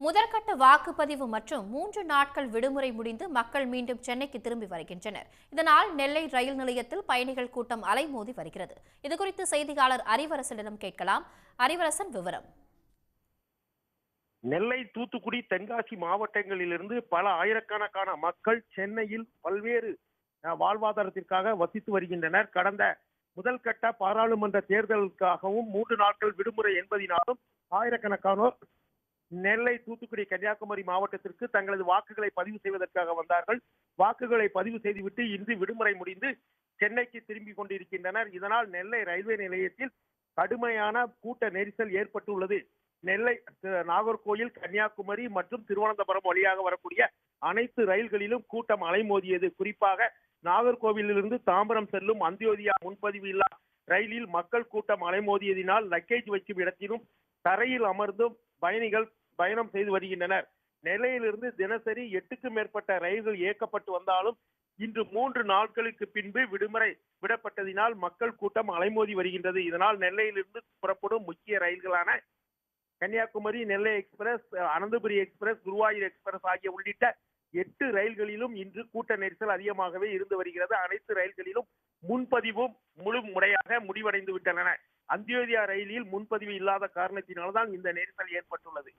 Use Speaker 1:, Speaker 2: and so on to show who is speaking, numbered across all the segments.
Speaker 1: முதற்கட்ட வாக்குப்பதிவு மற்றும் 3 நாட்கள் விடுமுறை முடிந்து மக்கள் மீண்டும் சென்னைக்கு திரும்பி வருகின்றனர். இதனால் நெல்லை ரயில் நிலையத்தில் பயணிகள் கூட்டம் அலைமோதி வருகிறது. இதுகுறித்து செய்தியாளர் அறிவரசனிடம் கேட்கலாம். அறிவரசன், விவரம்.
Speaker 2: நெல்லை, தூத்துக்குடி, தென்காசி மாவட்டங்களிலிருந்து பல ஆயிரக்கணக்கான மக்கள் சென்னையில் பல்வேறு வாழ்வாதாரத்திற்காக வசித்து வருகின்றனர். கடந்த முதல் கட்ட பாராளுமன்ற தேர்தலுக்காகவும் 3 நாட்கள் விடுமுறை என்பதினாலும் ஆயிரக்கணக்கானோர் நெல்லை, தூத்துக்குடி, கன்னியாகுமரி மாவட்டத்திற்கு தங்களது வாக்குகளை பதிவு செய்வதற்காக வந்தார்கள். வாக்குகளை பதிவு செய்துவிட்டு இன்று விடுமுறை முடிந்து சென்னைக்கு திரும்பி கொண்டிருக்கின்றனர். இதனால் நெல்லை ரயில்வே நிலையத்தில் கடுமையான கூட்ட நெரிசல் ஏற்பட்டுள்ளது. நெல்லை, நாகர்கோயில், கன்னியாகுமரி மற்றும் திருவனந்தபுரம் வழியாக வரக்கூடிய அனைத்து ரயில்களிலும் கூட்டம் அலைமோதியது. குறிப்பாக நாகர்கோவிலிருந்து தாம்பரம் செல்லும் அந்தியோதயா முன்பதிவு இல்லா ரயிலில் மக்கள் கூட்டம் அலைமோதியதினால் லக்கேஜ் வைக்கும் இடத்திலும் தரையில் அமர்ந்தும் பயணிகள் பயணம் செய்து வருகின்றனர். நெல்லையிலிருந்து தினசரி 8க்கும் மேற்பட்ட ரயில்கள் இயக்கப்பட்டு வந்தாலும் இன்று 3 நாட்களுக்கு பின்பு விடுமுறை விடப்பட்டதினால் மக்கள் கூட்டம் அலைமோதி வருகின்றது. இதனால் நெல்லையிலிருந்து புறப்படும் முக்கிய ரயில்களான Kanyakumari, Nellai express, Ananthapuri express, Guruvayur express ஆகிய உள்ளிட்ட 8 ரயில்களிலும் இன்று கூட்ட நெரிசல் அதிகமாகவே இருந்து வருகிறது. அனைத்து ரயில்களிலும் முன்பதிவும் முழு முறையாக முடிவடைந்து விட்டன. அந்தியோதயா ரயிலில் முன்பதிவு இல்லாத காரணத்தினால்தான் இந்த நெரிசல் ஏற்பட்டுள்ளது.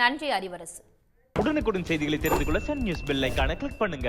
Speaker 1: நன்றி அறிவரசு.
Speaker 3: உடனுக்குடன் செய்திகளை தெரிந்து கொள்ள சன் நியூஸ் பெல் ஐகானை கிளிக் பண்ணுங்க.